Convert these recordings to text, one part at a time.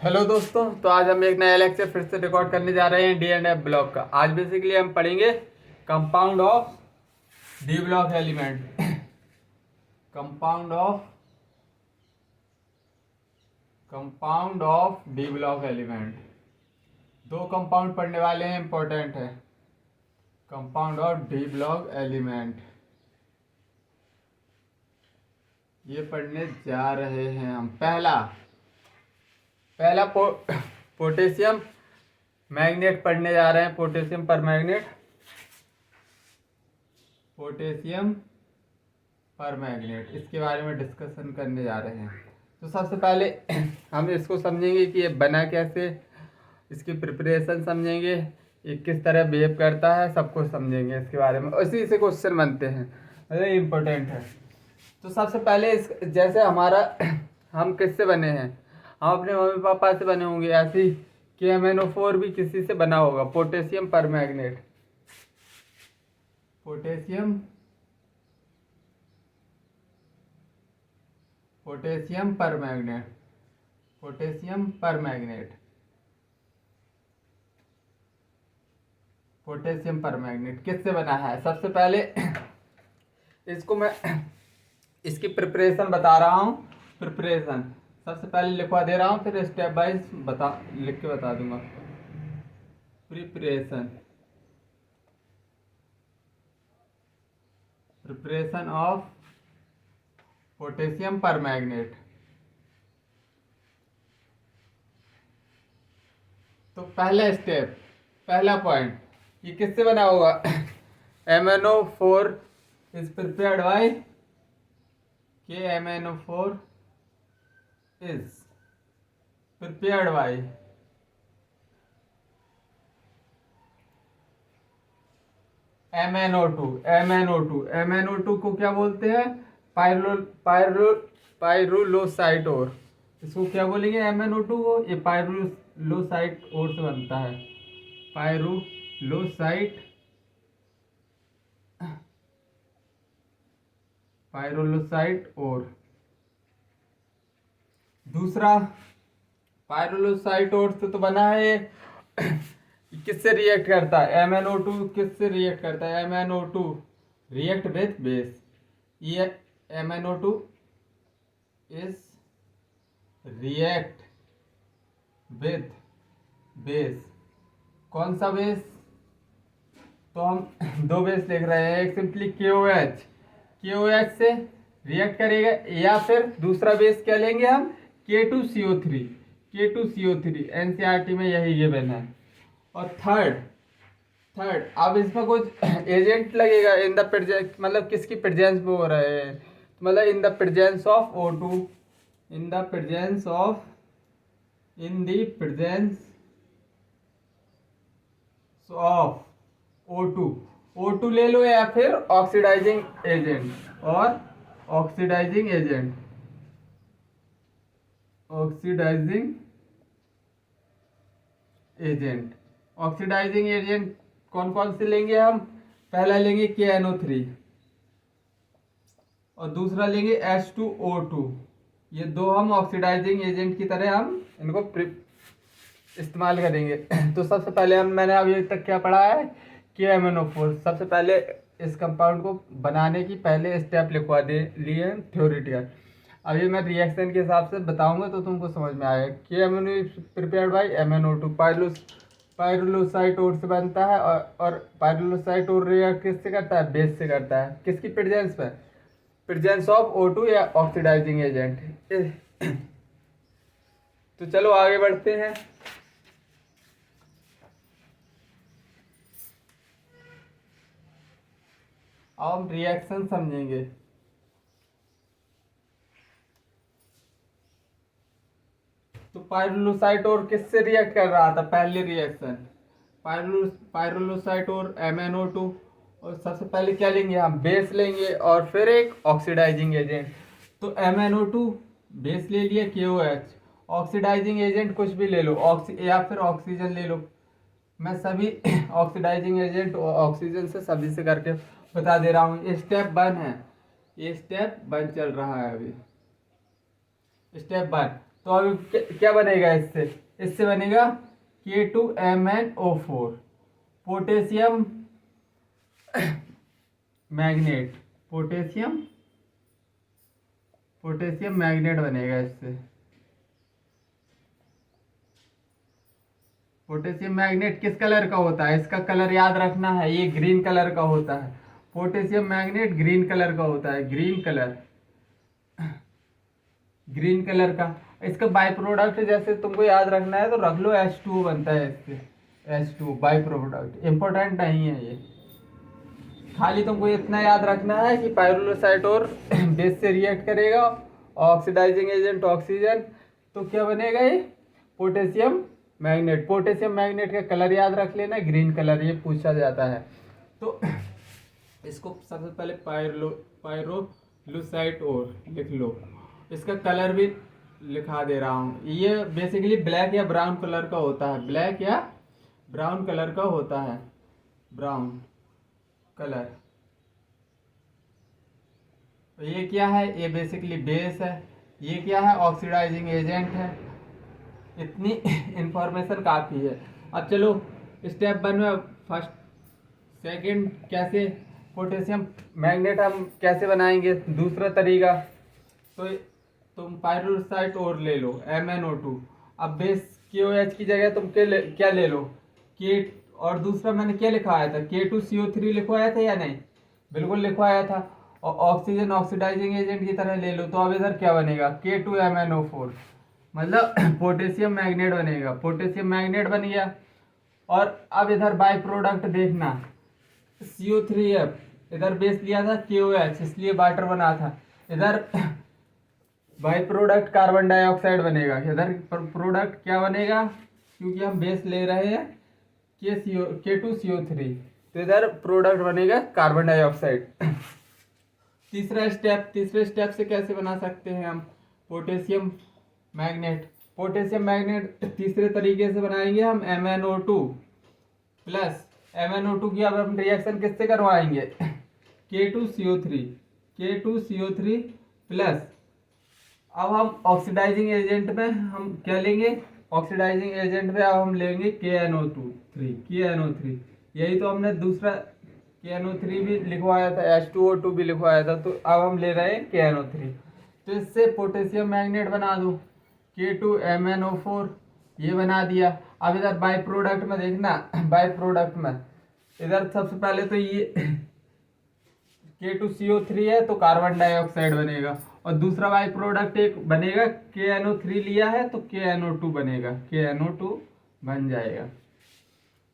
Hello दोस्तों, तो आज हम एक नया लेक्चर फिर से रिकॉर्ड करने जा रहे हैं डीएनएफ ब्लॉक का। आज बेसिकली हम पढ़ेंगे compound of D block element. Compound of D block element. दो कंपाउंड पढ़ने वाले हैं, इंपॉर्टेंट है। Compound of D block element ये पढ़ने जा रहे हैं हम। पहला पोटेशियम मैग्नेट पढ़ने जा रहे हैं। पोटेशियम पर मैग्नेट। इसके बारे में डिस्कशन करने जा रहे हैं। तो सबसे पहले हम इसको समझेंगे कि ये बना कैसे, इसकी प्रिपरेशन समझेंगे, ये किस तरह बिहेव करता है, सब कुछ समझेंगे इसके बारे में। इसी से क्वेश्चन बनते हैं, अरे इम्पोर्टेंट है। तो सबसे पहले जैसे हमारा हम किससे बने हैं, हम अपने मम्मी पापा से बने होंगे, ऐसे ही KMnO4 भी किसी से बना होगा। पोटेशियम पर मैग्नेट। पोटेशियम पर मैग्नेट किससे बना है। सबसे पहले इसको मैं इसकी प्रिपरेशन बता रहा हूँ। सबसे पहले लिखवा दे रहा हूँ, फिर स्टेप बाइज लिख के बता दूंगा। प्रिपरेशन ऑफ पोटेशियम पर मैग्नेट। तो पहला पॉइंट, ये किससे बना होगा। MnO4 is prepared by KMnO4 is prepared by MnO2 को क्या बोलते हैं, पायरुलोसाइट और। इसको क्या बोलेंगे, MnO2 को। ये पायरुलोसाइट और से बनता है। पायरुलोसाइट और। दूसरा, पायरुलोसाइट और से तो बना है ये। किससे रिएक्ट करता है, MnO2 किससे रिएक्ट करता है। MnO2 react with base. ये MnO2 is react with base. कौन सा बेस, तो हम दो बेस लिख रहे हैं। एक सिंपली KOH से रिएक्ट करेगा, या फिर दूसरा बेस क्या लेंगे हम, K2CO3। NCERT में यही गिवन है। और थर्ड, अब इसमें कुछ एजेंट लगेगा इन द प्रेजेंस, मतलब किसकी प्रेजेंस में हो रहे हैं, मतलब in the presence of O2, in the presence of O2 ले लो, या फिर ऑक्सीडाइजिंग एजेंट। ऑक्सीडाइजिंग एजेंट कौन कौन से लेंगे हम। पहला लेंगे KNO3 और दूसरा लेंगे H2O2। ये दो हम ऑक्सीडाइजिंग एजेंट की तरह हम इनको इस्तेमाल करेंगे। तो सबसे पहले मैंने अभी तक क्या पढ़ा है, KMnO4। सबसे पहले इस कंपाउंड को बनाने की पहले स्टेप लिखवा दे लिए थ्योरेटिकल। अभी मैं रिएक्शन के हिसाब से बताऊंगा तो तुमको समझ में आएगा। KMnO prepared by MnO2। पायरुलोसाइट और से बनता है, और पायरुलोसाइट और रिएक्ट किससे करता है, बेस से करता है। किसकी प्रेजेंस पे, प्रेजेंस ऑफ O2 या ऑक्सीडाइजिंग एजेंट। तो चलो आगे बढ़ते हैं। अब हम रिएक्शन समझेंगे। तो पायरुलोसाइट और किससे रिएक्ट कर रहा था, पहले रिएक्शन पायरुलोसाइट और MnO2। और सबसे पहले क्या लेंगे हम, बेस लेंगे, और फिर एक ऑक्सीडाइजिंग एजेंट। तो MnO2 बेस ले लिया, KOH ऑक्सीडाइजिंग एजेंट कुछ भी ले लो, या फिर ऑक्सीजन ले लो। मैं सभी ऑक्सीडाइजिंग एजेंट ऑक्सीजन से सभी से करके बता दे रहा हूँ। ये स्टेप 1 है, ये स्टेप 1 चल रहा है अभी। स्टेप 1, तो अभी क्या बनेगा इससे, इससे बनेगा K2MnO4 potassium magnet, potassium magnet बनेगा इससे। पोटेशियम मैग्नेट किस कलर का होता है, इसका कलर याद रखना है, ये ग्रीन कलर का होता है। पोटेशियम मैग्नेट ग्रीन कलर का होता है, ग्रीन कलर का। इसका बाई प्रोडक्ट जैसे तुमको याद रखना है तो रख लो, H2O बनता है इससे, H2O बाई प्रोडक्ट, इंपॉर्टेंट नहीं है ये। खाली तुमको इतना याद रखना है कि पायरोलोसाइट और बेस से रिएक्ट करेगा, ऑक्सीडाइजिंग एजेंट ऑक्सीजन, तो क्या बनेगा ये पोटेशियम मैग्नेट। पोटेशियम मैग्नेट का कलर याद रख लेना, ग्रीन कलर, ये पूछा जाता है। तो इसको सबसे पहले पायरोलुसाइट और लिख लो, इसका कलर भी लिखा दे रहा हूँ। ये बेसिकली ब्लैक या ब्राउन कलर का होता है, ब्लैक या ब्राउन कलर का होता है, ब्राउन कलर। ये क्या है, ये बेसिकली बेस है, ये क्या है ऑक्सीडाइजिंग एजेंट है। इतनी इंफॉर्मेशन काफ़ी है। अब चलो स्टेप 1 में फर्स्ट सेकंड कैसे पोटेशियम मैग्नेट हम कैसे बनाएंगे, दूसरा तरीका। तो तुम पायरोसाइट और ले लो MnO2, अब बेस KOH की जगह तुम क्या ले लो K, और दूसरा मैंने क्या लिखवाया था K2CO3 लिखवाया था या नहीं, बिल्कुल लिखवाया था। और ऑक्सीजन ऑक्सीडाइजिंग एजेंट की तरह ले लो, तो अब इधर क्या बनेगा K2MnO4, मतलब पोटेशियम मैग्नेट बनेगा, पोटेशियम मैग्नेट बन गया। और अब इधर बाई प्रोडक्ट देखना, CO3F, इधर बेस लिया था KOH इसलिए वाटर बना था, इधर बाई प्रोडक्ट कार्बन डाइऑक्साइड बनेगा, इधर प्रोडक्ट क्या बनेगा, क्योंकि हम बेस ले रहे हैं K2CO3, तो इधर प्रोडक्ट बनेगा कार्बन डाइऑक्साइड। तीसरे स्टेप से कैसे बना सकते हैं हम पोटेशियम मैग्नेट। पोटेशियम मैग्नेट तीसरे तरीके से बनाएंगे हम MnO2 प्लस, MnO2 की अब हम रिएक्शन किससे करवाएंगे K2CO3 प्लस। अब हम ऑक्सीडाइजिंग एजेंट में हम क्या लेंगे, ऑक्सीडाइजिंग एजेंट में अब हम लेंगे KNO3, यही तो हमने दूसरा KNO3 भी लिखवाया था, H2O2 भी लिखवाया था, तो अब हम ले रहे हैं KNO3। तो इससे पोटेशियम मैग्नेट बना दो K2MnO4, ये बना दिया। अब इधर बाई प्रोडक्ट में देखना, बाई प्रोडक्ट में इधर सबसे पहले तो ये K2CO3 है तो कार्बन डाइऑक्साइड बनेगा, और दूसरा बाई प्रोडक्ट एक बनेगा KNO3 लिया है तो KNO2 बनेगा, KNO2 बन जाएगा।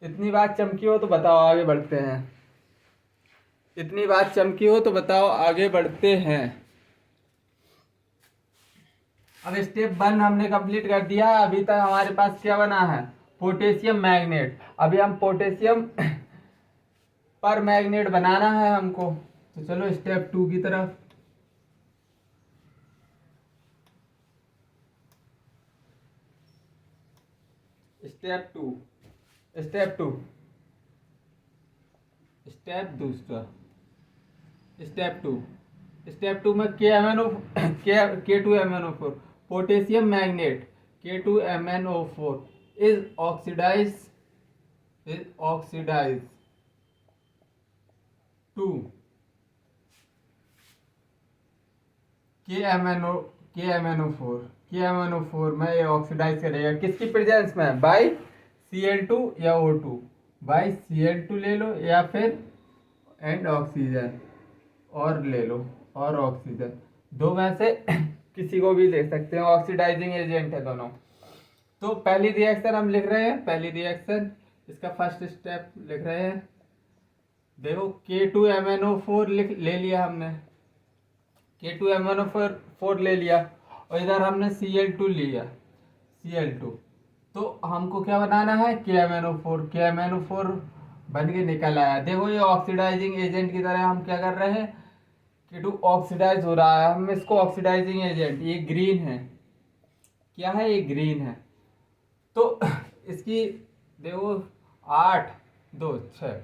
इतनी बात चमकी हो तो बताओ आगे बढ़ते हैं, इतनी बात चमकी हो तो बताओ आगे बढ़ते हैं। अब स्टेप 1 हमने कंप्लीट कर दिया है। अभी तक हमारे पास क्या बना है पोटेशियम मैग्नेट। अभी हम पोटेशियम पर मैग्नेट बनाना है हमको, तो चलो स्टेप 2 की तरफ। स्टेप टू में K2MnO4 potassium magnet K2MnO4 is oxidise to KMnO4 में ये ऑक्सीडाइज करेगा, किसकी प्रेजेंस में, बाई Cl2 या O2, बाई Cl2 ले लो या फिर एंड ऑक्सीजन और ले लो, और ऑक्सीजन, दो में से किसी को भी ले सकते हैं, ऑक्सीडाइजिंग एजेंट है दोनों। तो पहली रिएक्शन हम लिख रहे हैं, पहली रिएक्शन इसका फर्स्ट स्टेप लिख रहे हैं। देखो K2MnO4 ले लिया हमने, K2MnO4 ले लिया, और इधर हमने Cl2 लिया, Cl2, तो हमको क्या बनाना है KMnO4 बन के निकल आया। देखो ये ऑक्सीडाइजिंग एजेंट की तरह हम क्या कर रहे हैं, K2 ऑक्सीडाइज हो रहा है, हम इसको ऑक्सीडाइजिंग एजेंट, ये ग्रीन है, क्या है ये ग्रीन है, तो इसकी देखो 8 2 6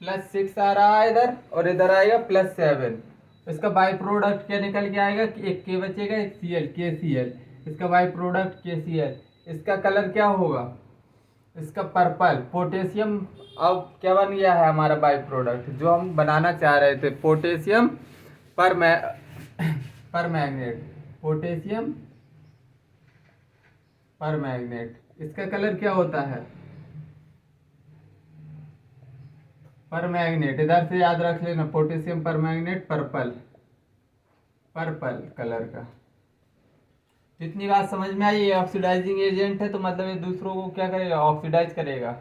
+6 आ रहा है इधर, और इधर आएगा +7, इसका बाई प्रोडक्ट क्या निकल के आएगा कि एक के बचेगा, एक Cl, KCl। इसका बाई प्रोडक्ट KCl। इसका कलर क्या होगा, इसका पर्पल। पोटेशियम अब क्या बन गया है हमारा बाई प्रोडक्ट, जो हम बनाना चाह रहे थे, पोटेशियम पर मैग्नेट। पोटेशियम पर मैग्नेट। इसका कलर क्या होता है, पर मैग्नेट। इधर से याद रख लेना, पोटेशियम पर मैग्नेट पर्पल, पर्पल कलर का। इतनी बात समझ में आई। ये ऑक्सीडाइजिंग एजेंट है, तो मतलब ये दूसरों को क्या करेगा, ऑक्सीडाइज करेगा।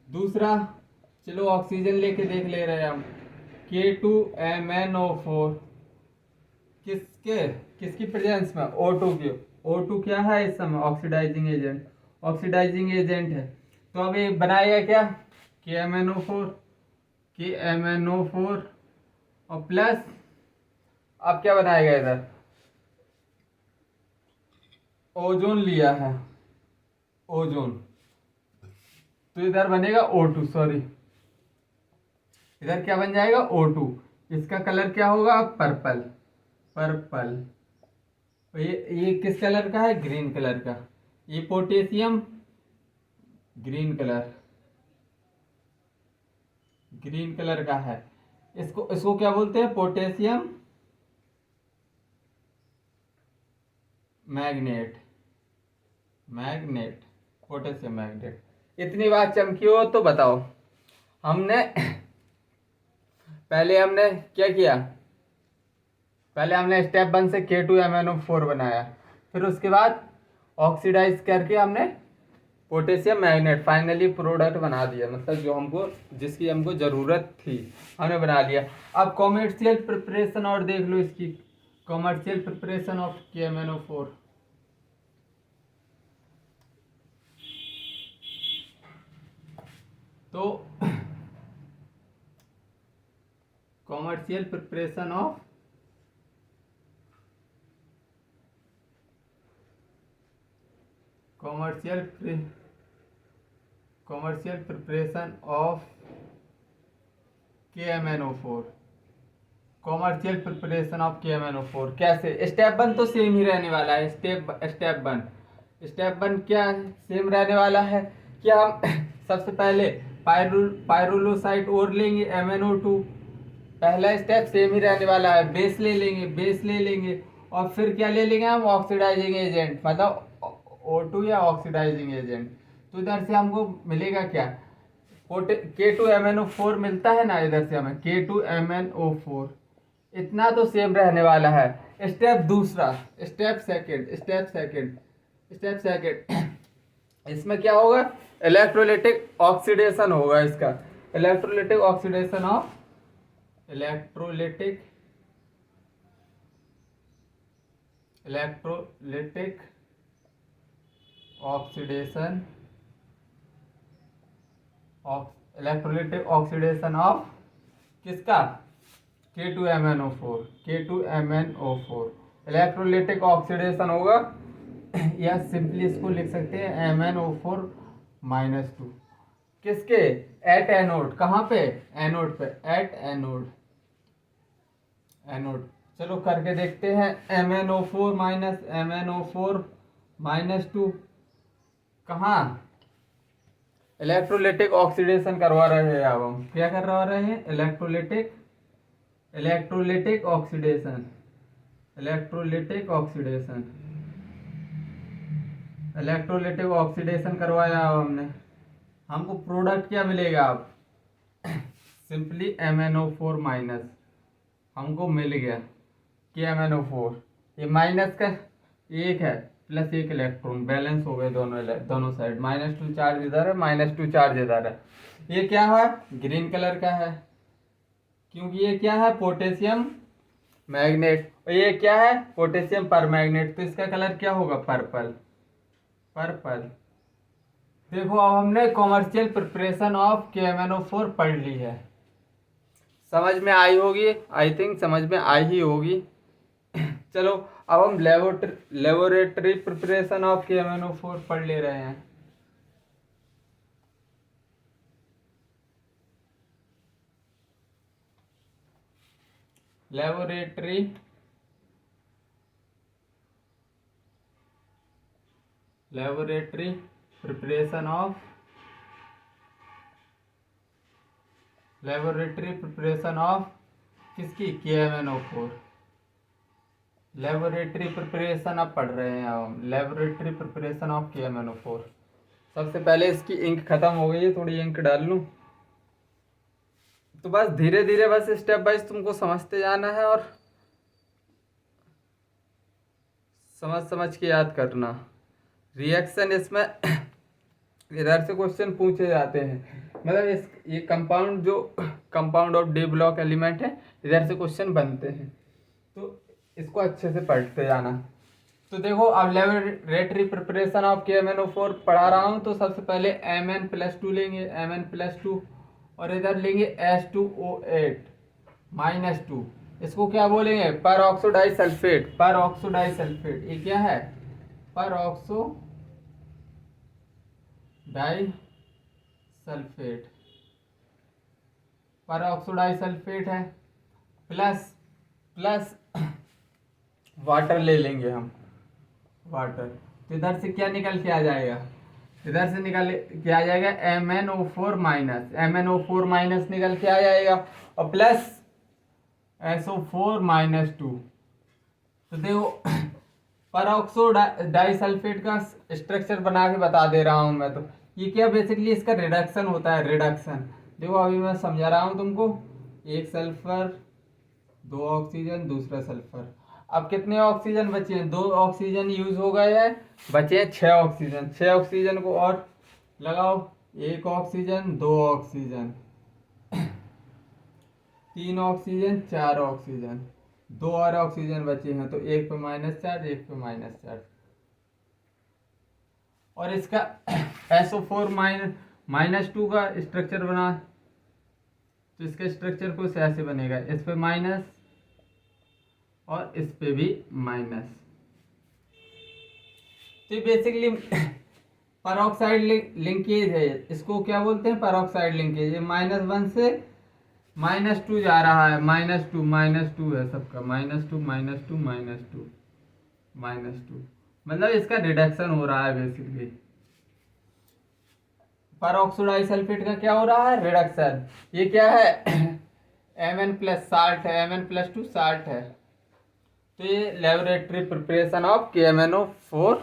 दूसरा, चलो ऑक्सीजन लेके देख ले रहे हैं हम। K2MnO4 किसके किसकी प्रेजेंस में, O2 की। O2 क्या है इस समय, ऑक्सीडाइजिंग एजेंट, ऑक्सीडाइजिंग एजेंट है। तो अब ये बनाएगा क्या, KMnO4, KMnO4 और प्लस, अब क्या बनाएगा इधर, ओजोन लिया है, ओजोन। तो इधर बनेगा O2, सॉरी, इधर क्या बन जाएगा, O2। इसका कलर क्या होगा, पर्पल, पर्पल। ये किस कलर का है, ग्रीन कलर का। ये potassium, green colour, green colour का है। इसको इसको क्या बोलते हैं, potassium magnet, magnet, potassium magnet. इतनी बात चमकी हो तो बताओ, हमने पहले हमने क्या किया, पहले हमने स्टेप 1 से K2MnO4 बनाया, फिर उसके बाद ऑक्सीडाइज करके हमने पोटेशियम मैग्नेट फाइनली प्रोडक्ट बना दिया, मतलब जो हमको, जिसकी हमको ज़रूरत थी, हमने बना लिया। अब कॉमर्शियल प्रिपरेशन और देख लो इसकी, कॉमर्शियल प्रिपरेशन ऑफ KMnO4। तो commercial preparation of commercial preparation of KMnO4, commercial preparation of KMnO4 कैसे। स्टेप 1 तो सेम ही रहने वाला है, स्टेप वन क्या सेम रहने वाला है कि हम सबसे पहले पायरुलोसाइट और लेंगे, MnO2। पहला स्टेप सेम ही रहने वाला है, बेस ले लेंगे, बेस ले लेंगे, और फिर क्या ले लेंगे हम, ऑक्सीडाइजिंग एजेंट, मतलब O2 या ऑक्सीडाइजिंग एजेंट। तो इधर से हमको मिलेगा क्या, K2MnO4 मिलता है ना, इधर से हमें K2MnO4। इतना तो सेम रहने वाला है। स्टेप दूसरा, स्टेप सेकंड इसमें क्या होगा, इलेक्ट्रोलिटिक ऑक्सीडेशन होगा इसका, electrolytic oxidation of, electrolytic oxidation electrolytic oxidation of किसका, K2MnO4 इलेक्ट्रोलिटिक ऑक्सीडेशन होगा, या सिंपली इसको लिख सकते हैं MnO4-2 किसके, एट एनोड। कहाँ पे, एनोड पे, एट एनोड, एनोड। चलो करके देखते हैं, MnO4-2 कहाँ, इलेक्ट्रोलिटिक ऑक्सीडेशन करवा रहे हैं। अब हम क्या करवा रहे हैं, इलेक्ट्रोलिटिक ऑक्सीडेशन, इलेक्ट्रोलिटिक ऑक्सीडेशन करवाया अब हमने। हमको प्रोडक्ट क्या मिलेगा अब, सिंपली MnO4- हमको मिल गया कि MnO4, ये माइनस का एक है, प्लस एक इलेक्ट्रॉन, बैलेंस हो गए दोनों साइड, -2 चार्ज इधर है, -2 चार्ज इधर है। ये क्या है, ग्रीन कलर का है, क्योंकि ये क्या है, पोटेशियम मैग्नेट, और ये क्या है, पोटेशियम पर मैग्नेट, तो इसका कलर क्या होगा, पर्पल, पर्पल। देखो अब हमने कॉमर्शियल प्रिपरेशन ऑफ KMnO4 पढ़ ली है, समझ में आई होगी, आई थिंक समझ में आई ही होगी। चलो अब हम लेबोरेटरी प्रिपरेशन ऑफ KMnO4 पढ़ ले रहे हैं। लेबोरेटरी प्रिपरेशन ऑफ किसकी KMnO4। लेबोरेटरी प्रिपरेशन अब पढ़ रहे हैं हम, लेबोरेटरी प्रिपरेशन ऑफ KMnO4। सबसे पहले इसकी इंक खत्म हो गई है, थोड़ी इंक डाल लूँ। तो बस धीरे धीरे बस स्टेप वाइज तुमको समझते जाना है और समझ समझ के याद करना। रिएक्शन इसमें इधर से क्वेश्चन पूछे जाते हैं, मतलब ये कंपाउंड जो compound of D block element है, इधर से क्वेश्चन बनते हैं, तो इसको अच्छे से पढ़ते जाना। तो देखो अब लेबोरेटरी प्रिपरेशन ऑफ KMnO4 पढ़ा रहा हूँ। तो सबसे पहले Mn+2 लेंगे, Mn+2, और इधर लेंगे H2O8 -2। इसको क्या बोलेंगे? Peroxo disulphate. ये क्या है? परऑक्सो डाइसल्फेट है। प्लस वाटर ले लेंगे हम, वाटर। तो इधर से क्या निकल के आ जाएगा? इधर से निकल के आ जाएगा MnO4- निकल के आ जाएगा, और प्लस SO4-2। तो देखो परऑक्सो डाइसल्फेट का स्ट्रक्चर बना के बता दे रहा हूँ मैं। तो ये क्या बेसिकली इसका रिडक्शन होता है, रिडक्शन। देखो अभी मैं समझा रहा हूँ तुमको। एक सल्फर, 2 ऑक्सीजन, दूसरा सल्फर। अब कितने ऑक्सीजन बचे हैं? 2 ऑक्सीजन यूज हो गए हैं, बचे हैं 6 ऑक्सीजन। 6 ऑक्सीजन को और लगाओ, 1 ऑक्सीजन, 2 ऑक्सीजन, 3 ऑक्सीजन, 4 ऑक्सीजन, 2 और ऑक्सीजन बचे हैं। तो एक पे -4, एक पे -4। और इसका SO4-2 का स्ट्रक्चर बना, तो इसका स्ट्रक्चर कुछ ऐसे बनेगा, इस पे माइनस और इस पे भी माइनस। तो बेसिकली परऑक्साइड लिंकेज है, इसको क्या बोलते हैं? Peroxide linkage. ये -1 से -2 जा रहा है, -2 है सबका, -2, मतलब इसका रिडक्शन हो रहा है बेसिकली। परऑक्सो डाइसल्फेट का क्या हो रहा है? रिडक्शन। ये क्या है? Mn+ साल्ट है, Mn+2 साल्ट है। तो ये लेबोरेटरी प्रिपरेशन ऑफ KMnO4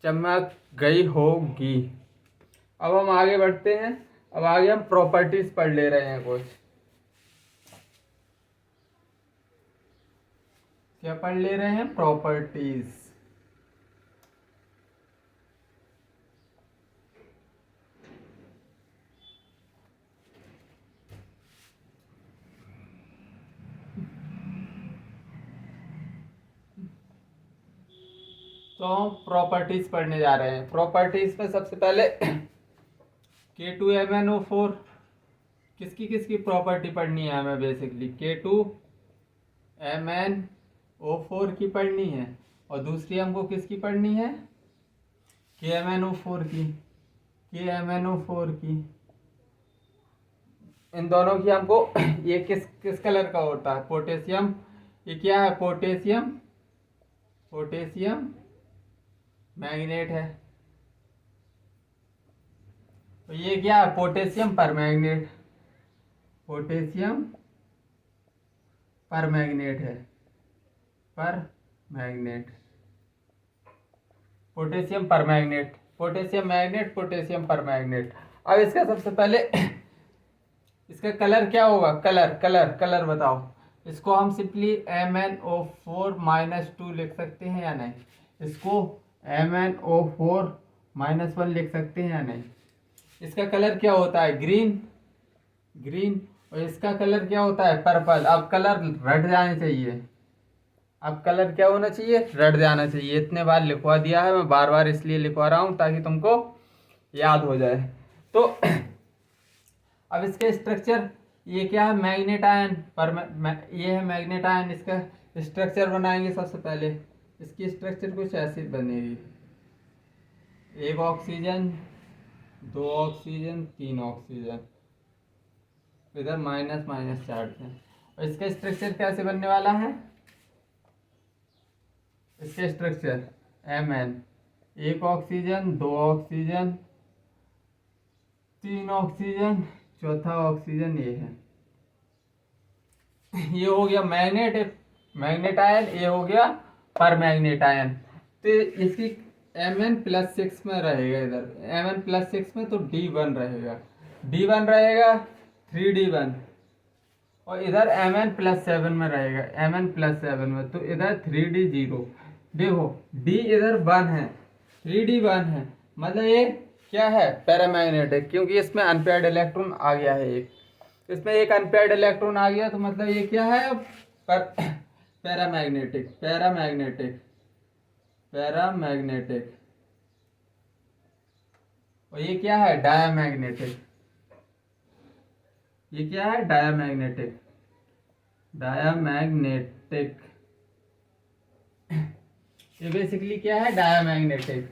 चमक गई होगी। अब हम आगे बढ़ते हैं। अब आगे हम प्रॉपर्टीज पढ़ ले रहे हैं कुछ। क्या पढ़ ले रहे हैं? प्रॉपर्टीज। तो हम प्रॉपर्टीज पढ़ने जा रहे हैं। प्रॉपर्टीज में सबसे पहले K2MnO4, किसकी प्रॉपर्टी पढ़नी है हमें? बेसिकली K2MnO4 की पढ़नी है, और दूसरी हमको किसकी पढ़नी है? KMnO4 की। इन दोनों की हमको ये किस कलर का होता है? पोटेशियम। ये क्या है? पोटेशियम मैग्नेट है। तो ये क्या है? पोटेशियम परमैग्नेट है। पोटेशियम परमैग्नेट। अब इसका सबसे पहले इसका कलर क्या होगा? कलर बताओ। इसको हम सिंपली MnO4-2 लिख सकते हैं या नहीं? इसको MnO4-1 लिख सकते हैं या नहीं? इसका कलर क्या होता है? ग्रीन। और इसका कलर क्या होता है? पर्पल। अब कलर रट जाने चाहिए। अब कलर क्या होना चाहिए? रट जाना चाहिए। इतने बार लिखवा दिया है, मैं बार बार इसलिए लिखवा रहा हूँ ताकि तुमको याद हो जाए। तो अब इसके स्ट्रक्चर, ये क्या है? मैग्नेट आयन ये है मैग्नेट आयन। इसका स्ट्रक्चर बनाएंगे सबसे पहले। इसकी स्ट्रक्चर कुछ ऐसी बनेगी, 1 ऑक्सीजन, 2 ऑक्सीजन, 3 ऑक्सीजन, इधर माइनस चार्ज है। और इसका स्ट्रक्चर कैसे बनने वाला है? इसके स्ट्रक्चर Mn, एक ऑक्सीजन, दो ऑक्सीजन, तीन ऑक्सीजन, चौथा ऑक्सीजन, ये है। ये हो गया मैग्नेट आयन, ये हो गया पर मैग्नेट आयन। तो इसकी Mn+6 में रहेगा, इधर Mn+6 में तो D1 रहेगा, D1 रहेगा 3D1, और इधर Mn+7 में रहेगा, Mn+7 में तो इधर 3D0। देखो D इधर 1 है, 3D1 है, मतलब ये क्या है? पैरामैग्नेटिक, क्योंकि इसमें अनपेयर्ड इलेक्ट्रॉन आ गया है एक, इसमें एक अनपेयर्ड इलेक्ट्रॉन आ गया, तो मतलब ये क्या है? Paramagnetic, paramagnetic, paramagnetic. और ये क्या है? डायामैग्नेटिक। ये क्या है? Diamagnetic, diamagnetic. ये बेसिकली क्या है? डायामैग्नेटिक।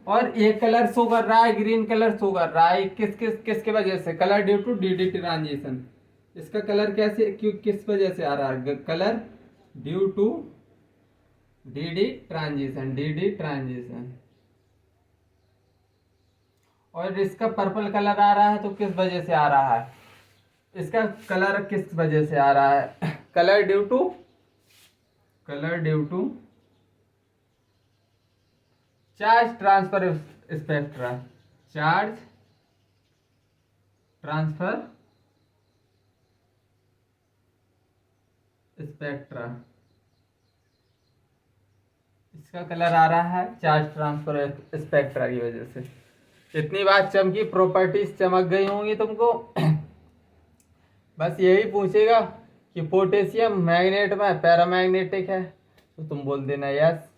और एक कलर शो कर रहा है, ग्रीन कलर शो कर रहा है, किसके वजह से? Colour due to d transition. इसका कलर कैसे, क्यों, किस वजह से आ रहा है? Colour due to d transition. और इसका पर्पल कलर आ रहा है, तो किस वजह से आ रहा है? इसका कलर किस वजह से आ रहा है? Colour due to charge transfer spectra, charge transfer spectra. इसका कलर आ रहा है चार्ज ट्रांसफर स्पेक्ट्रा की वजह से। इतनी बात चमकी, प्रॉपर्टीज चमक गई होंगी तुमको। बस यही पूछेगा कि पोटेशियम मैग्नेट में पैरामैग्नेटिक है, तो तुम बोल देना यस।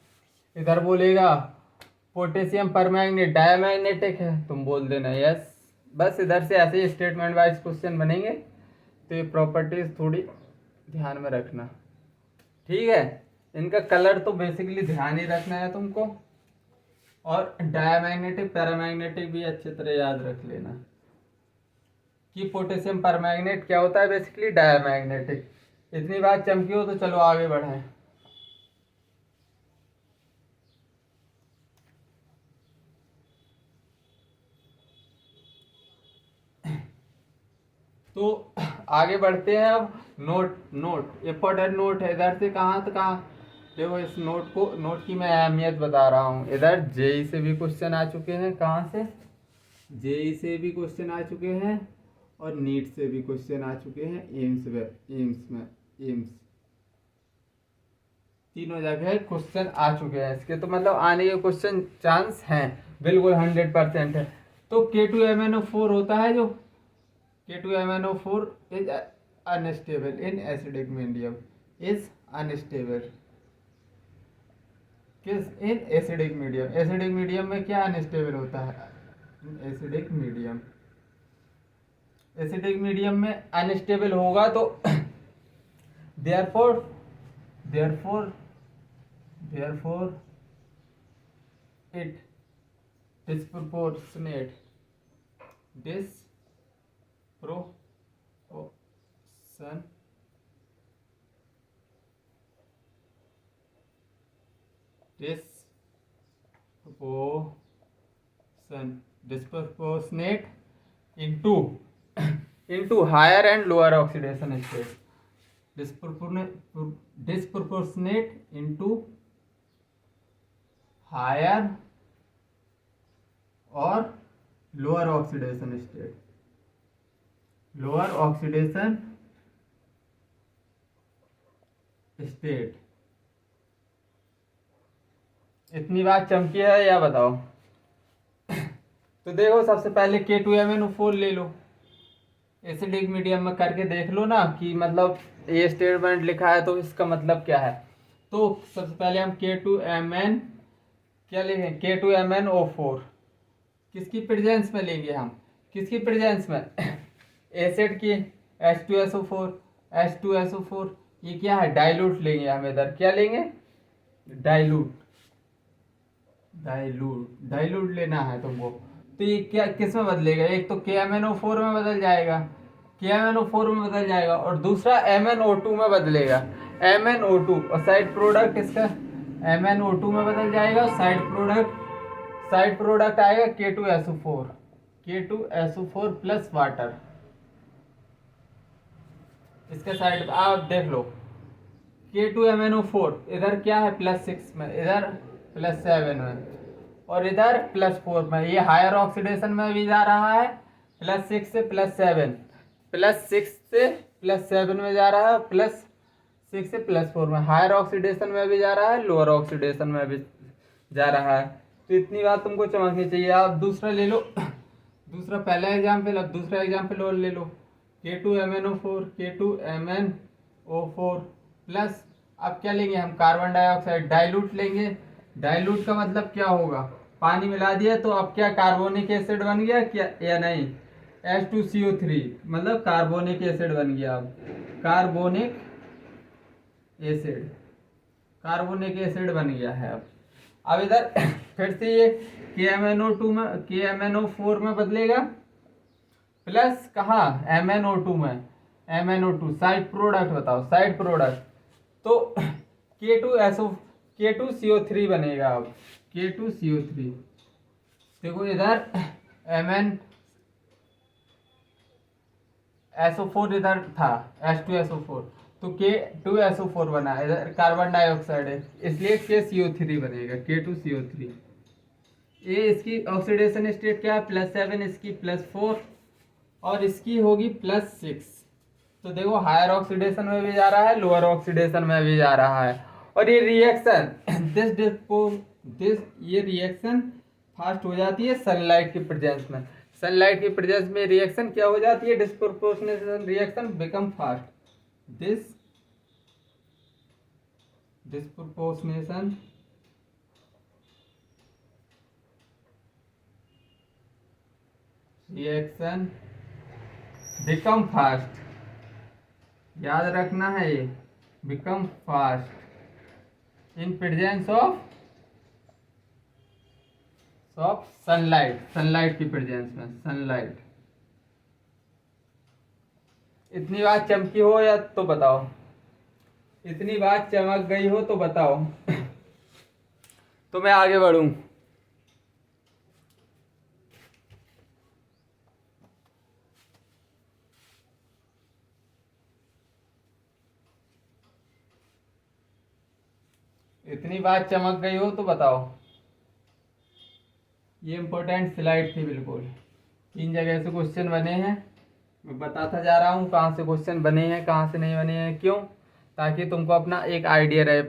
इधर बोलेगा पोटेशियम परमैग्नेट डायमैग्नेटिक है, तुम बोल देना यस। बस इधर से ऐसे ही स्टेटमेंट वाइज क्वेश्चन बनेंगे, तो ये प्रॉपर्टीज थोड़ी ध्यान में रखना, ठीक है। इनका कलर तो बेसिकली ध्यान ही रखना है तुमको, और डायमैग्नेटिक पैरामैग्नेटिक भी अच्छी तरह याद रख लेना कि पोटेशियम परमैग्नेट क्या होता है, बेसिकली डायमैग्नेटिक। इतनी बात चमकी हो तो चलो आगे बढ़ें। तो आगे बढ़ते हैं अब। नोट इंपॉर्टेंट नोट है, इधर से कहाँ से कहाँ। देखो इस नोट की मैं अहमियत बता रहा हूँ। इधर जेई से भी क्वेश्चन आ चुके हैं, कहाँ से? जेई से भी क्वेश्चन आ चुके हैं, और नीट से भी क्वेश्चन आ चुके हैं, एम्स तीनों जगह क्वेश्चन आ चुके हैं इसके, तो मतलब आने के क्वेश्चन चांस हैं, बिल्कुल 100% है। तो K2MnO4 होता है जो, K2MnO4 is unstable in acidic medium, is unstable किस? In acidic medium. Acidic medium में क्या अनस्टेबल होता है? एसिडिक मीडियम, एसिडिक मीडियम में अनस्टेबल होगा तो therefore it disproportionate disproportionate into higher and lower oxidation state, disproportionate into higher और lower oxidation state, lower oxidation state। इतनी बात चमकी है या बताओ? तो देखो सबसे पहले K2MnO4 ले लो, एसिडिक मीडियम में करके देख लो ना कि मतलब ये स्टेटमेंट लिखा है तो इसका मतलब क्या है। तो सबसे पहले हम K2Mn क्या लेंगे? K2MnO4 किसकी प्रेजेंस में लेंगे हम? किसकी प्रेजेंस में? एसिड की, H2SO4। ये क्या है? डाइल्यूट लेंगे हम इधर। क्या लेंगे? डाइल्यूट लेना है तुमको। तो ये क्या किस में बदलेगा? एक तो KMnO4 में बदल जाएगा, KMnO4 में बदल जाएगा, और दूसरा MnO2 में बदलेगा, MnO2, और साइड प्रोडक्ट इसका MnO2 में बदल जाएगा, साइड प्रोडक्ट आएगा K2SO4 प्लस वाटर। इसके साइड आप देख लो, K2MnO4 इधर क्या है +6 में, इधर +7 में, और इधर +4 में। ये हायर ऑक्सीडेशन में भी जा रहा है, +6 से +7, +6 से +7 में जा रहा है, +6 से +4 में। हायर ऑक्सीडेशन में भी जा रहा है, लोअर ऑक्सीडेशन में भी जा रहा है। तो इतनी बात तुमको समझनी चाहिए। आप दूसरा ले लो, दूसरा पहला एग्जाम्पल, अब दूसरा एग्जाम्पल और ले लो, K2MnO4 प्लस, अब क्या लेंगे हम, कार्बन डाइऑक्साइड डाइल्यूट लेंगे। डाइल्यूट का मतलब क्या होगा, पानी मिला दिया तो अब क्या कार्बोनिक एसिड बन गया क्या, या नहीं, H2CO3 मतलब कार्बोनिक एसिड बन गया। अब कार्बोनिक एसिड बन गया है। अब इधर फिर से ये KMnO4 में बदलेगा, प्लस कहाँ, MnO2 में, MnO2 साइड प्रोडक्ट बताओ, साइड प्रोडक्ट तो K2CO3 बनेगा। अब K2CO3 देखो, इधर MnSO4 इधर था, H2SO4, तो K2SO4 बना, इधर कार्बन डाइऑक्साइड है, इसलिए KCO3 बनेगा, K2CO3। ये इसकी ऑक्सीडेशन स्टेट क्या है, +7, इसकी +4, और इसकी होगी +6। तो देखो हायर ऑक्सीडेशन में भी जा रहा है, लोअर ऑक्सीडेशन में भी जा रहा है। और ये रिएक्शन ये रिएक्शन फास्ट हो जाती है सनलाइट की प्रेजेंस में। सनलाइट की प्रेजेंस में रिएक्शन क्या हो जाती है, disproportionation reaction become fast. Disproportionation reaction become fast, याद रखना है ये, become fast in presence of sunlight की प्रेजेंस में, सनलाइट। इतनी बात चमकी हो या तो बताओ, इतनी बात चमक गई हो तो बताओ तो मैं आगे बढ़ूं। इतनी बात चमक गई हो तो बताओ। ये इंपॉर्टेंट स्लाइड थी बिल्कुल, 3 जगह से क्वेश्चन बने हैं, मैं बताता जा रहा हूँ कहाँ से क्वेश्चन बने हैं, कहाँ से नहीं बने हैं, क्यों, ताकि तुमको अपना एक आइडिया रहे,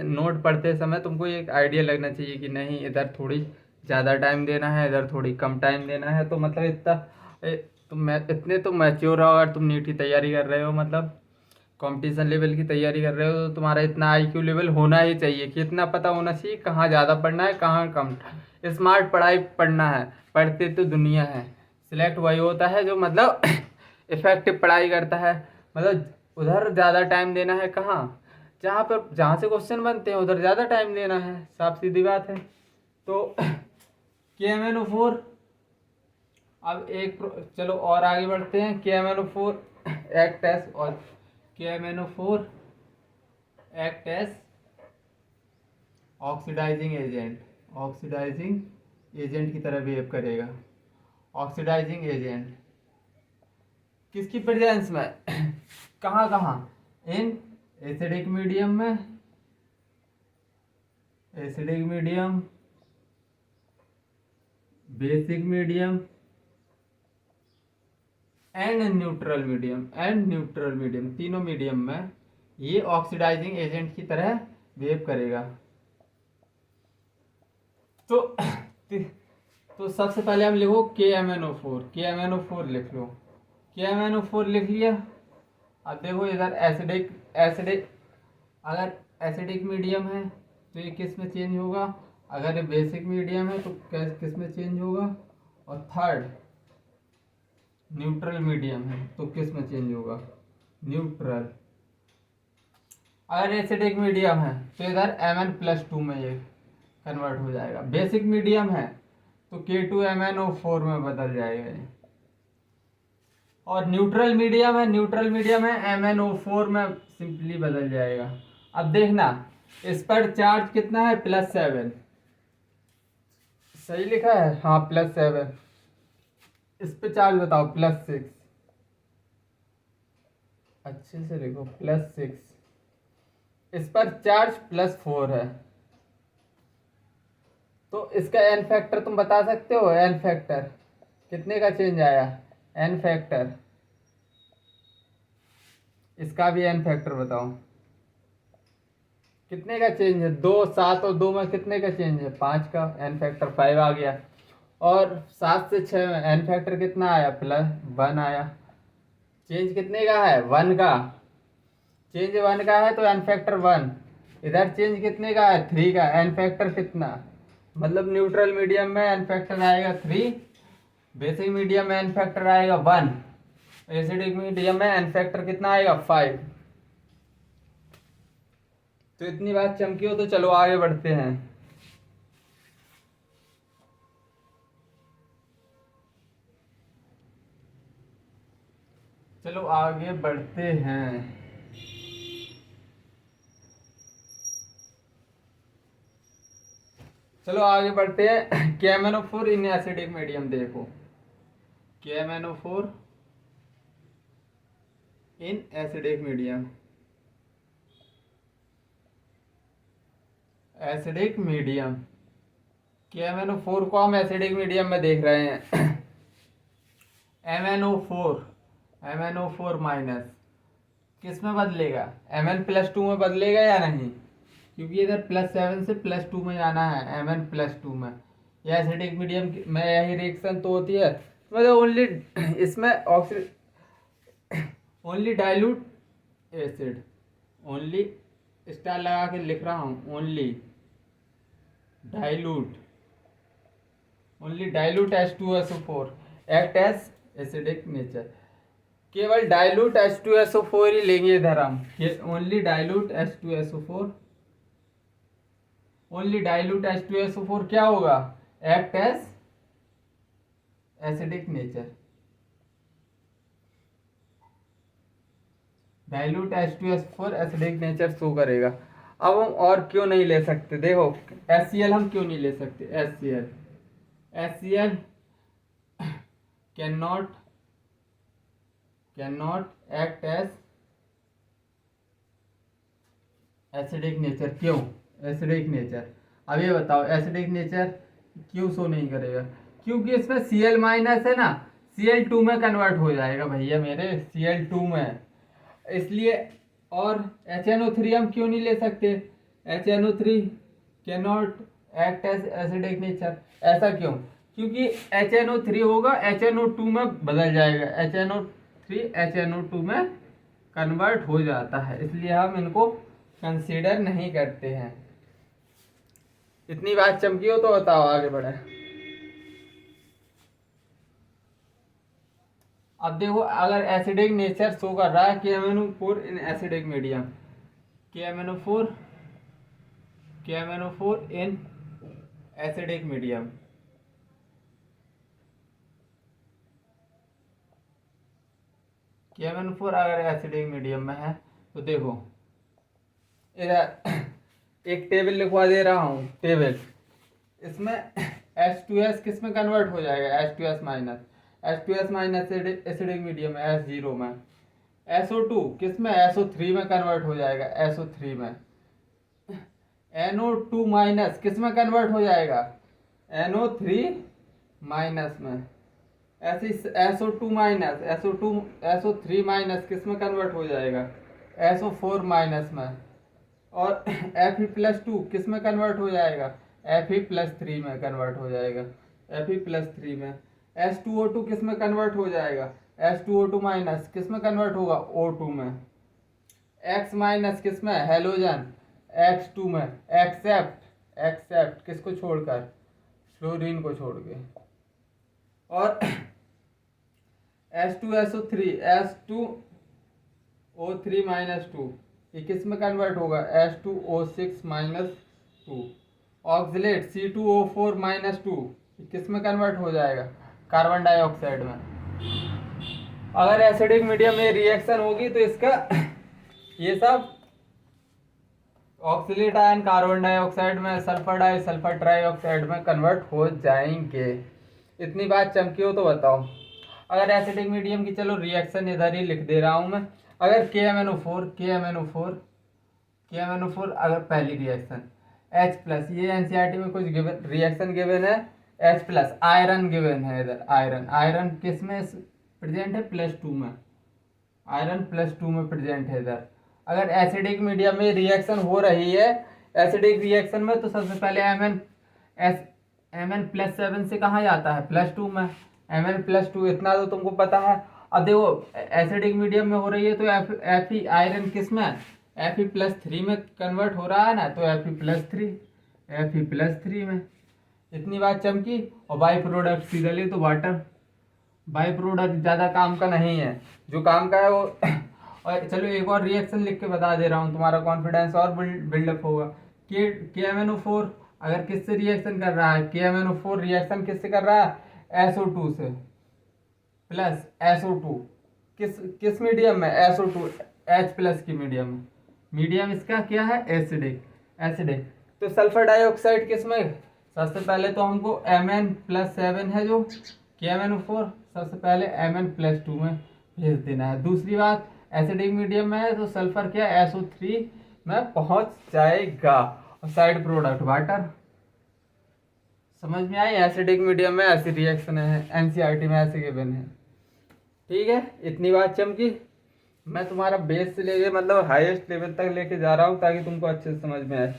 नोट पढ़ते समय तुमको एक आइडिया लगना चाहिए कि नहीं इधर थोड़ी ज़्यादा टाइम देना है, इधर थोड़ी कम टाइम देना है। तो मतलब इतने तो मैच्योर हो, अगर तुम नीट की तैयारी कर रहे हो, मतलब कंपटीशन लेवल की तैयारी कर रहे हो, तो तुम्हारा इतना IQ लेवल होना ही चाहिए कि इतना पता होना चाहिए कहाँ ज़्यादा पढ़ना है, कहाँ कम। स्मार्ट पढ़ाई पढ़ना है, पढ़ते तो दुनिया है, सिलेक्ट वही होता है जो मतलब इफेक्टिव पढ़ाई करता है। मतलब उधर ज़्यादा टाइम देना है, कहाँ, जहाँ से क्वेश्चन बनते हैं उधर ज़्यादा टाइम देना है, साफ सीधी बात है। तो KMnO4, अब चलो और आगे बढ़ते हैं। KMnO4 act as oxidising agent की तरह बिहेव करेगा। ऑक्सीडाइजिंग एजेंट किसकी प्रेजेंस में कहाँ कहाँ, इन एसिडिक मीडियम में, basic medium and neutral medium, तीनों मीडियम में ये ऑक्सीडाइजिंग एजेंट की तरह बिहेव करेगा। तो सबसे पहले हम लिखो KMnO4 लिख लो, KMnO4 लिख लिया। अब देखो इधर एसिडिक अगर एसिडिक मीडियम है तो ये किस में चेंज होगा, अगर ये बेसिक मीडियम है तो किस में चेंज होगा, और थर्ड न्यूट्रल मीडियम है तो किस में चेंज होगा, न्यूट्रल। अगर एसिडिक मीडियम है तो इधर Mn+2 में ये कन्वर्ट हो जाएगा। बेसिक मीडियम है तो K2MnO4 में बदल जाएगा ये। और न्यूट्रल मीडियम है MnO4 में सिंपली बदल जाएगा। अब देखना इस पर चार्ज कितना है, +7, सही लिखा है, हाँ +7। इस पे चार्ज बताओ +6, अच्छे से लिखो +6। इस पर चार्ज +4 है, तो इसका एन फैक्टर तुम बता सकते हो? एन फैक्टर कितने का चेंज आया, एन फैक्टर, इसका भी एन फैक्टर बताओ कितने का चेंज है? 2, 7 और 2 में कितने का चेंज है, 5 का, एन फैक्टर 5 आ गया। और 7 से 6 में एन फैक्टर कितना आया, +1 आया। चेंज कितने का है, 1 का, चेंज 1 का है तो एन फैक्टर 1। इधर चेंज कितने का है, 3 का, एन फैक्टर कितना, मतलब न्यूट्रल मीडियम में एन फैक्टर आएगा 3, बेसिक मीडियम में एन फैक्टर आएगा 1, एसिडिक मीडियम में एन फैक्टर कितना आएगा, 5। तो इतनी बात चमकी हो तो चलो आगे बढ़ते हैं। चलो आगे बढ़ते हैं। चलो आगे बढ़ते हैं। KMnO4 इन एसिडिक मीडियम, देखो KMnO4 इन acidic medium, acidic medium, KMnO4 को हम एसिडिक मीडियम में देख रहे हैं। MnO4 माइनस किस में बदलेगा, Mn+2 में बदलेगा या नहीं, क्योंकि इधर +7 से +2 में जाना है, Mn+2 में। यह एसिडिक मीडियम में यही रिएक्शन तो होती है, मतलब ओनली इसमें only dilute acid, only star लगा के लिख रहा हूँ, only dilute H2SO4 act as acidic nature. केवल डाइल्यूट H2SO4 ही लेंगे इधर हम, ओनली डाइल्यूट H2SO4 क्या होगा, act as acidic nature. Dilute H2SO4 acidic nature show करेगा। अब हम और क्यों नहीं ले सकते, देखो HCl हम क्यों नहीं ले सकते, HCl can not act as acidic nature, क्यों एसिडिक नेचर, अब ये बताओ एसिडिक नेचर क्यों शो नहीं करेगा, क्योंकि इसमें Cl- है ना, Cl2 में कन्वर्ट हो जाएगा भैया मेरे, Cl2 में, इसलिए। और HNO3 हम क्यों नहीं ले सकते, HNO3 can not act as acidic nature, ऐसा क्यों, क्योंकि HNO3 होगा HNO2 में बदल जाएगा, HNO3 HNO2 में कन्वर्ट हो जाता है, इसलिए हम इनको कंसीडर नहीं करते हैं। इतनी बात चमकी हो तो बताओ आगे बढ़े। अब देखो अगर एसिडिक नेचर शो कर रहा है KMnO4 इन एसिडिक मीडियम, KMnO4 इन एसिडिक मीडियम, KMnO4 अगर एसिडिक मीडियम में है तो देखो इधर एक टेबल लिखवा दे रहा हूँ, टेबल, इसमें H2S किस में कन्वर्ट हो जाएगा, H2S- एसिडिक मीडियम है H0 में, SO2 किस में, SO3 में कन्वर्ट हो जाएगा, SO3 में, NO2- किस में कन्वर्ट हो जाएगा, NO3- में, ऐसे SO3- किस में कन्वर्ट हो जाएगा, SO4- में, और Fe+2 किस में कन्वर्ट हो जाएगा, Fe+3 में कन्वर्ट हो जाएगा, Fe+3 में। H2O2 किस में कन्वर्ट हो जाएगा, H2O2- किस में कन्वर्ट होगा, O2 में। X- किस में, हेलोजन, X2 में, एक्सेप्ट किसको छोड़कर, फ्लोरीन को छोड़ के। और H2SO3 H2O3- 2 ये किस में कन्वर्ट होगा, H2O6- 2। ऑक्सलेट C2O4- 2 ये किस में कन्वर्ट हो जाएगा, कार्बन डाइऑक्साइड में। अगर एसिडिक मीडियम में रिएक्शन होगी तो इसका ये सब ऑक्सीलेट आयन कार्बन डाइऑक्साइड में, सल्फर ट्राइऑक्साइड में कन्वर्ट हो जाएंगे। इतनी बात चमकी हो तो बताओ। अगर एसिडिक मीडियम की, चलो रिएक्शन इधर ही लिख दे रहा हूँ मैं। अगर KMNO4 अगर पहली रिएक्शन H+, ये एनसीईआरटी में कुछ गिवन रिएक्शन गिवन है, H+, आयरन गिवन है इधर। आयरन किस में प्रेजेंट है? +2 में। आयरन +2 में प्रेजेंट है इधर। अगर एसिडिक मीडियम में रिएक्शन हो रही है, एसिडिक रिएक्शन में, तो सबसे पहले Mn+7 से कहाँ जाता है? +2 में। Mn+2 इतना तो तुमको पता है। अब देखो एसिडिक मीडियम में हो रही है तो Fe आयरन किस में? Fe+3 में कन्वर्ट हो रहा है ना, तो Fe+3 में। इतनी बात चमकी। और बाई प्रोडक्ट सीधा ले तो वाटर। बाई प्रोडक्ट ज़्यादा काम का नहीं है, जो काम का है वो और चलो एक और रिएक्शन लिख के बता दे रहा हूँ, तुम्हारा कॉन्फिडेंस और बिल्डअप होगा। KMNO4 अगर किससे रिएक्शन कर रहा है? KMNO4 रिएक्शन किससे कर रहा है? SO2 से प्लस SO2। किस मीडियम में? SO2 H+ की मीडियम में। मीडियम इसका क्या है? एसिडिक। तो सल्फर डाइऑक्साइड किस में? सबसे पहले तो हमको Mn+7 है जो KMNO4, सबसे पहले Mn+2 में भेज देना है। दूसरी बात, एसिडिक मीडियम में है तो सल्फर क्या? SO3 में पहुंच जाएगा। और साइड प्रोडक्ट वाटर। समझ में आई? एसिडिक मीडियम में ऐसी रिएक्शन है, एनसीईआरटी में ऐसे गिवन है। ठीक है, इतनी बात चमकी। मैं तुम्हारा बेस से लेके मतलब हाईएस्ट लेवल तक लेके जा रहा हूँ ताकि तुमको अच्छे से समझ में आए।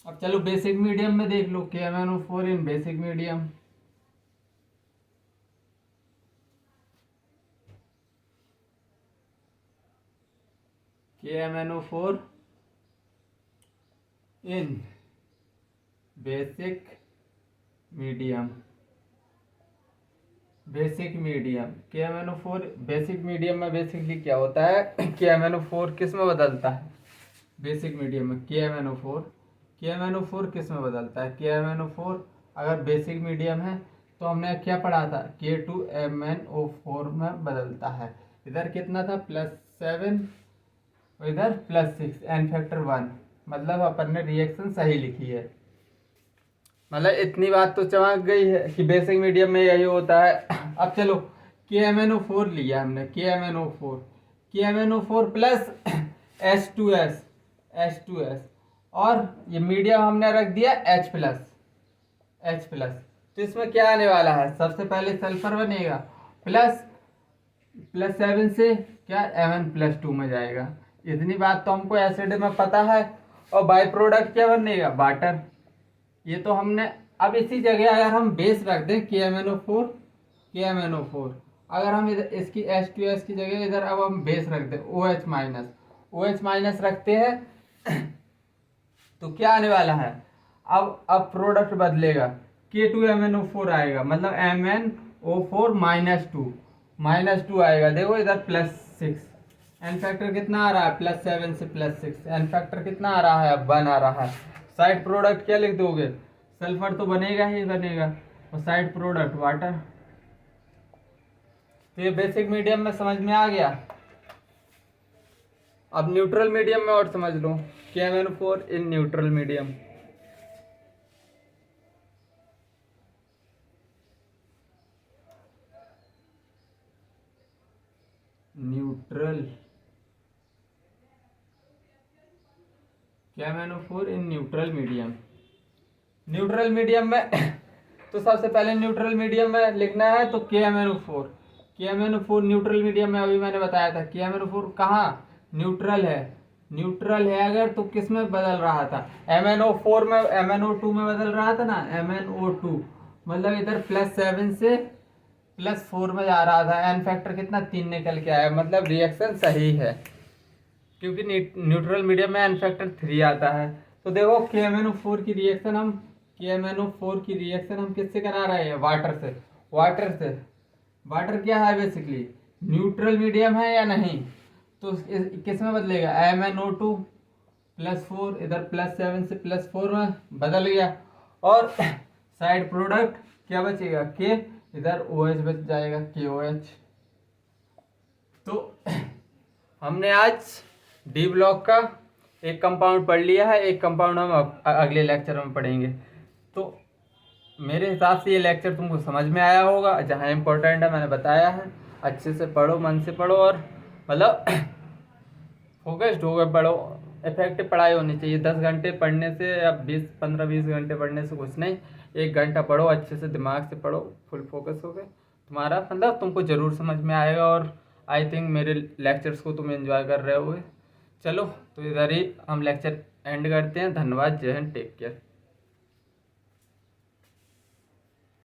अब चलो बेसिक मीडियम में देख लो। KMNO4 in basic medium. KMNO4 in basic medium. KMNO4 basic medium में बेसिकली क्या होता है? KMNO4 किस में बदलता है? बेसिक मीडियम में KMNO4 किस में बदलता है? KMNO4 अगर बेसिक मीडियम है तो हमने क्या पढ़ा था? K2MnO4 में बदलता है। इधर कितना था? +7 और इधर +6, N फैक्टर 1। मतलब अपन ने रिएक्शन सही लिखी है। मतलब इतनी बात तो चमक गई है कि बेसिक मीडियम में यही होता है। अब चलो KMNO4 लिया हमने। KMNO4 प्लस H2S और ये मीडियम हमने रख दिया H+। तो इसमें क्या आने वाला है? सबसे पहले सल्फर बनेगा, +7 से क्या? Mn+2 में जाएगा। इतनी बात तो हमको एसिड में पता है। और बाई प्रोडक्ट क्या बनेगा? वाटर। ये तो हमने। अब इसी जगह अगर हम बेस रख दें KMNO4, अगर हम इधर इसकी H2S की जगह इधर अब हम बेस रख दें OH- रखते हैं तो क्या आने वाला है? अब प्रोडक्ट बदलेगा, K2MnO4 आएगा, मतलब MnO4 -2 आएगा। देखो इधर +6। एन फैक्टर कितना आ रहा है? +7 से +6। एन फैक्टर कितना आ रहा है? अब 1 आ रहा है। साइड प्रोडक्ट क्या लिख दोगे? सल्फर तो बनेगा ही बनेगा, और साइड प्रोडक्ट वाटर। तो ये बेसिक मीडियम में समझ में आ गया। अब न्यूट्रल मीडियम में और समझ लो। KMNO4 in neutral medium. KMNO4 in neutral medium में तो सबसे पहले न्यूट्रल मीडियम में लिखना है तो KMNO4 न्यूट्रल मीडियम में। अभी मैंने बताया था KMNO4 कहाँ न्यूट्रल है अगर तो किस में बदल रहा था? MnO4 में, MnO2 में बदल रहा था ना। MnO2 मतलब इधर +7 से +4 में जा रहा था। एन फैक्टर कितना? 3 निकल के आया, मतलब रिएक्शन सही है क्योंकि न्यूट्रल मीडियम में एन फैक्टर 3 आता है। तो देखो KMNO4 की रिएक्शन हम किससे करा रहे हैं? वाटर से। वाटर क्या है? बेसिकली न्यूट्रल मीडियम है या नहीं? तो किस में बदलेगा? MnO2 +4, इधर +7 से +4 में बदल गया। और साइड प्रोडक्ट क्या बचेगा? K, इधर OH बच जाएगा, KOH। तो हमने आज डी ब्लॉक का एक कंपाउंड पढ़ लिया है, एक कंपाउंड हम अगले लेक्चर में पढ़ेंगे। तो मेरे हिसाब से ये लेक्चर तुमको समझ में आया होगा। जहाँ इम्पोर्टेंट है मैंने बताया है, अच्छे से पढ़ो, मन से पढ़ो और मतलब फोकस्ड होकर पढ़ो। इफेक्टिव पढ़ाई होनी चाहिए। 10 घंटे पढ़ने से या 15-20 घंटे पढ़ने से कुछ नहीं, 1 घंटा पढ़ो, अच्छे से दिमाग से पढ़ो, फुल फोकस हो गए तुम्हारा, मतलब तुमको ज़रूर समझ में आएगा। और आई थिंक मेरे लेक्चर्स को तुम एंजॉय कर रहे होगे। चलो तो इधर ही हम लेक्चर एंड करते हैं। धन्यवाद, जय हिंद, टेक केयर।